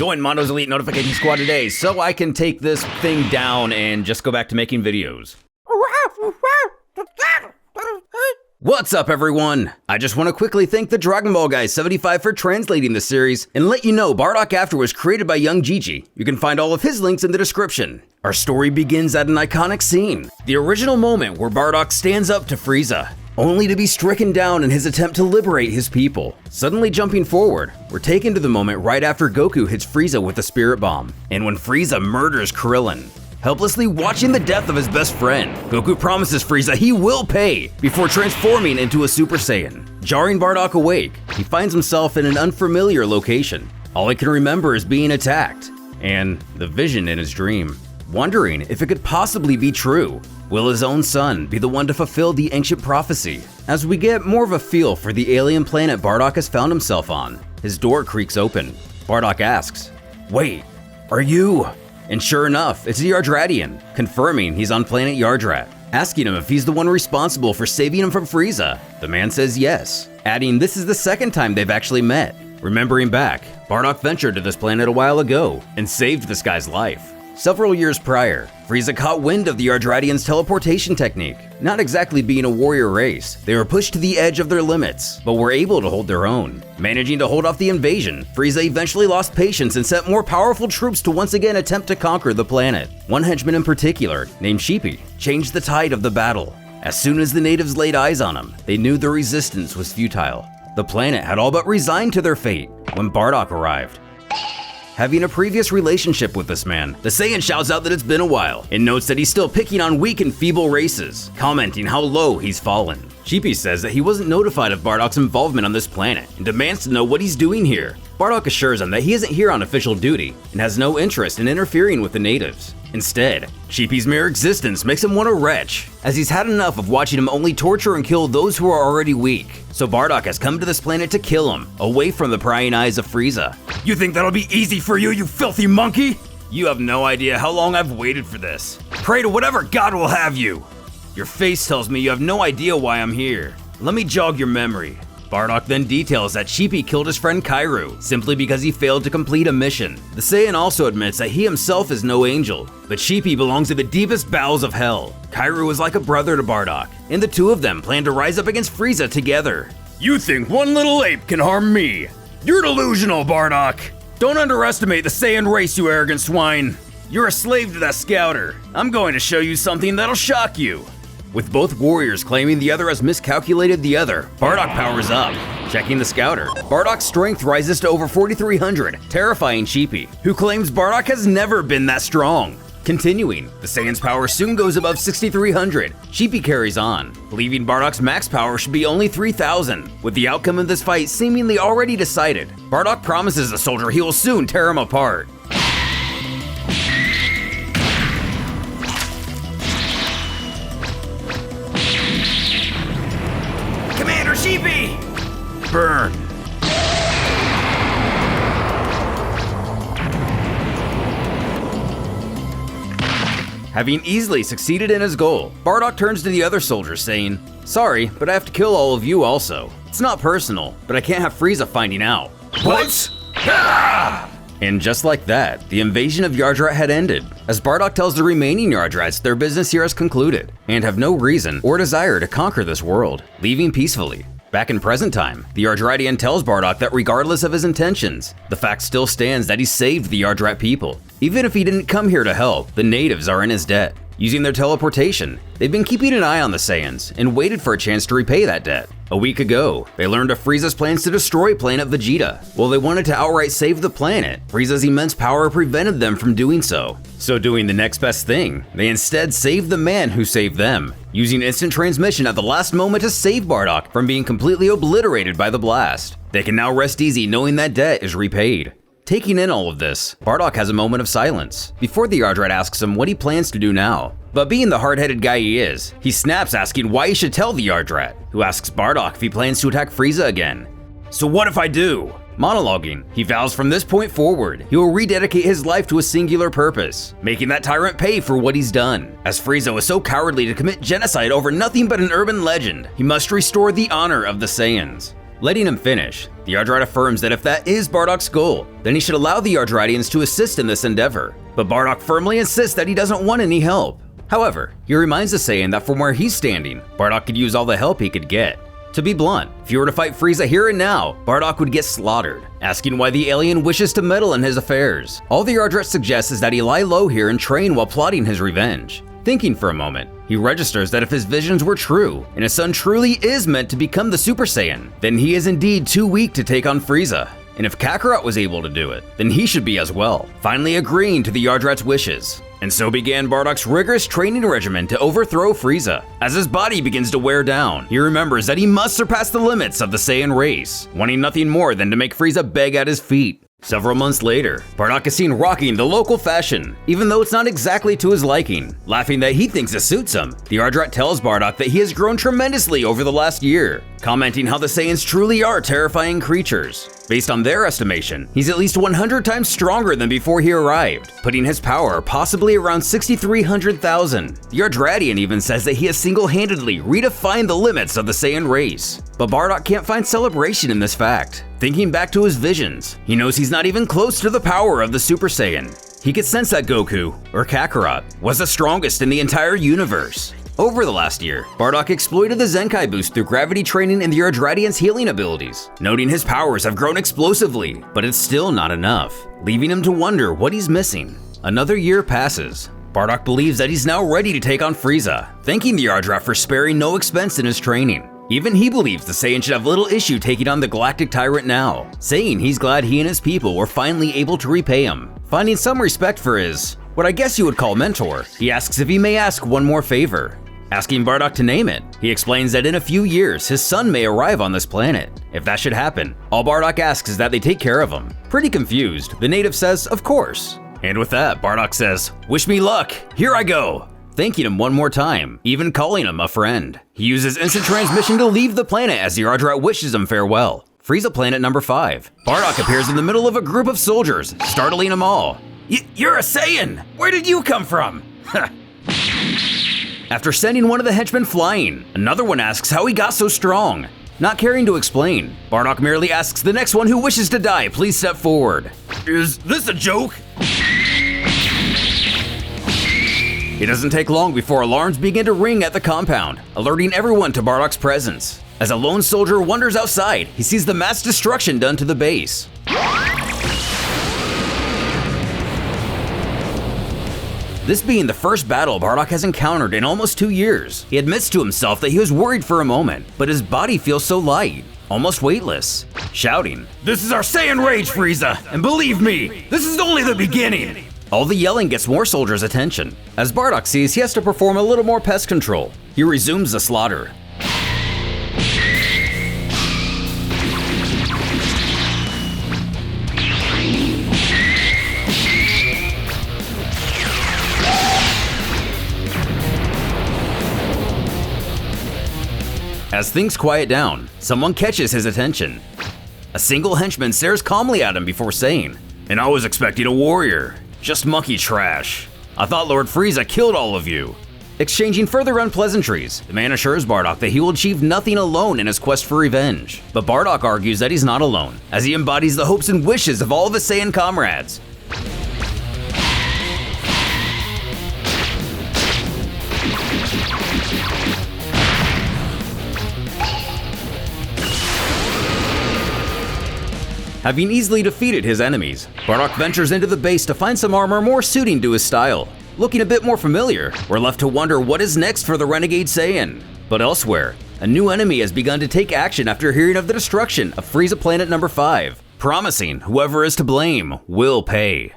Join Mondo's Elite Notification Squad today so I can take this thing down and just go back to making videos. What's up, everyone? I just want to quickly thank the Dragon Ball Guy 75 for translating the series and let you know Bardock After was created by young Jijii. You can find all of his links in the description. Our story begins at an iconic scene, the original moment where Bardock stands up to Frieza, only to be stricken down in his attempt to liberate his people. Suddenly jumping forward, we're taken to the moment right after Goku hits Frieza with the Spirit Bomb, and when Frieza murders Krillin. Helplessly watching the death of his best friend, Goku promises Frieza he will pay before transforming into a Super Saiyan. Jarring Bardock awake, he finds himself in an unfamiliar location. All he can remember is being attacked, and the vision in his dream. Wondering if it could possibly be true. Will his own son be the one to fulfill the ancient prophecy? As we get more of a feel for the alien planet Bardock has found himself on, his door creaks open. Bardock asks, "Wait, are you?" And sure enough, it's the Yardratian, confirming he's on planet Yardrat, asking him if he's the one responsible for saving him from Frieza. The man says yes, adding this is the second time they've actually met. Remembering back, Bardock ventured to this planet a while ago and saved this guy's life. Several years prior, Frieza caught wind of the Yardratians' teleportation technique. Not exactly being a warrior race, they were pushed to the edge of their limits, but were able to hold their own. Managing to hold off the invasion, Frieza eventually lost patience and sent more powerful troops to once again attempt to conquer the planet. One henchman in particular, named Sheepy, changed the tide of the battle. As soon as the natives laid eyes on him, they knew the resistance was futile. The planet had all but resigned to their fate when Bardock arrived. Having a previous relationship with this man, the Saiyan shouts out that it's been a while and notes that he's still picking on weak and feeble races, commenting how low he's fallen. Sheepy says that he wasn't notified of Bardock's involvement on this planet and demands to know what he's doing here. Bardock assures him that he isn't here on official duty and has no interest in interfering with the natives. Instead, Sheepy's mere existence makes him want to retch, as he's had enough of watching him only torture and kill those who are already weak. So Bardock has come to this planet to kill him, away from the prying eyes of Frieza. "You think that'll be easy for you, you filthy monkey? You have no idea how long I've waited for this. Pray to whatever god will have you. Your face tells me you have no idea why I'm here. Let me jog your memory." Bardock then details that Sheepy killed his friend Kairu simply because he failed to complete a mission. The Saiyan also admits that he himself is no angel, but Sheepy belongs to the deepest bowels of hell. Kairu is like a brother to Bardock, and the two of them plan to rise up against Frieza together. "You think one little ape can harm me? You're delusional, Bardock. Don't underestimate the Saiyan race, you arrogant swine. You're a slave to that scouter. I'm going to show you something that'll shock you." With both warriors claiming the other has miscalculated the other, Bardock powers up. Checking the scouter, Bardock's strength rises to over 4,300, terrifying Sheepy, who claims Bardock has never been that strong. Continuing, the Saiyan's power soon goes above 6,300. Sheepy carries on, believing Bardock's max power should be only 3,000. With the outcome of this fight seemingly already decided, Bardock promises the soldier he will soon tear him apart. Commander Sheepy! Burn! Having easily succeeded in his goal, Bardock turns to the other soldiers saying, "Sorry, but I have to kill all of you also. It's not personal, but I can't have Frieza finding out." What? And just like that, the invasion of Yardrat had ended, as Bardock tells the remaining Yardrats their business here has concluded, and have no reason or desire to conquer this world, leaving peacefully. Back in present time, the Yardratian tells Bardock that regardless of his intentions, the fact still stands that he saved the Yardrat people. Even if he didn't come here to help, the natives are in his debt. Using their teleportation, they've been keeping an eye on the Saiyans and waited for a chance to repay that debt. A week ago, they learned of Frieza's plans to destroy planet Vegeta. While they wanted to outright save the planet, Frieza's immense power prevented them from doing so. So doing the next best thing, they instead saved the man who saved them, using instant transmission at the last moment to save Bardock from being completely obliterated by the blast. They can now rest easy knowing that debt is repaid. Taking in all of this, Bardock has a moment of silence before the Yardrat asks him what he plans to do now. But being the hard-headed guy he is, he snaps asking why he should tell the Yardrat, who asks Bardock if he plans to attack Frieza again. "So what if I do?" Monologuing, he vows from this point forward, he will rededicate his life to a singular purpose, making that tyrant pay for what he's done. As Frieza was so cowardly to commit genocide over nothing but an urban legend, he must restore the honor of the Saiyans. Letting him finish, the Yardrat affirms that if that is Bardock's goal, then he should allow the Yardratians to assist in this endeavor. But Bardock firmly insists that he doesn't want any help. However, he reminds the Saiyan that from where he's standing, Bardock could use all the help he could get. To be blunt, if you were to fight Frieza here and now, Bardock would get slaughtered, asking why the alien wishes to meddle in his affairs. All the Yardrat suggests is that he lie low here and train while plotting his revenge. Thinking for a moment, he registers that if his visions were true, and his son truly is meant to become the Super Saiyan, then he is indeed too weak to take on Frieza. And if Kakarot was able to do it, then he should be as well, finally agreeing to the Yardrat's wishes. And so began Bardock's rigorous training regimen to overthrow Frieza. As his body begins to wear down, he remembers that he must surpass the limits of the Saiyan race, wanting nothing more than to make Frieza beg at his feet. Several months later, Bardock is seen rocking the local fashion, even though it's not exactly to his liking. Laughing that he thinks it suits him, the Yardrat tells Bardock that he has grown tremendously over the last year, commenting how the Saiyans truly are terrifying creatures. Based on their estimation, he's at least 100 times stronger than before he arrived, putting his power possibly around 6,300,000. The Yardratian even says that he has single-handedly redefined the limits of the Saiyan race. But Bardock can't find celebration in this fact. Thinking back to his visions, he knows he's not even close to the power of the Super Saiyan. He could sense that Goku, or Kakarot, was the strongest in the entire universe. Over the last year, Bardock exploited the Zenkai boost through gravity training and the Yardratian's healing abilities, noting his powers have grown explosively, but it's still not enough, leaving him to wonder what he's missing. Another year passes. Bardock believes that he's now ready to take on Frieza, thanking the Yardrat for sparing no expense in his training. Even he believes the Saiyan should have little issue taking on the Galactic Tyrant now, saying he's glad he and his people were finally able to repay him. Finding some respect for his, what I guess you would call mentor, he asks if he may ask one more favor. Asking Bardock to name it, he explains that in a few years, his son may arrive on this planet. If that should happen, all Bardock asks is that they take care of him. Pretty confused, the native says, of course. And with that, Bardock says, wish me luck, here I go. Thanking him one more time, even calling him a friend. He uses instant transmission to leave the planet as the Yardrat wishes him farewell. Frieza planet number 5. Bardock appears in the middle of a group of soldiers, startling them all. You're a Saiyan! Where did you come from? After sending one of the henchmen flying, another one asks how he got so strong. Not caring to explain, Bardock merely asks the next one who wishes to die please step forward. Is this a joke? It doesn't take long before alarms begin to ring at the compound, alerting everyone to Bardock's presence. As a lone soldier wanders outside, he sees the mass destruction done to the base. This being the first battle Bardock has encountered in almost 2 years, he admits to himself that he was worried for a moment, but his body feels so light, almost weightless, shouting, "This is our Saiyan rage, Frieza, and believe me, this is only the beginning!" All the yelling gets more soldiers' attention. As Bardock sees he has to perform a little more pest control, he resumes the slaughter. As things quiet down, someone catches his attention. A single henchman stares calmly at him before saying, "And I was expecting a warrior. Just monkey trash. I thought Lord Frieza killed all of you." Exchanging further unpleasantries, the man assures Bardock that he will achieve nothing alone in his quest for revenge. But Bardock argues that he's not alone, as he embodies the hopes and wishes of all of his Saiyan comrades. Having easily defeated his enemies, Bardock ventures into the base to find some armor more suiting to his style. Looking a bit more familiar, we're left to wonder what is next for the Renegade Saiyan. But elsewhere, a new enemy has begun to take action after hearing of the destruction of Frieza planet number 5, promising whoever is to blame will pay.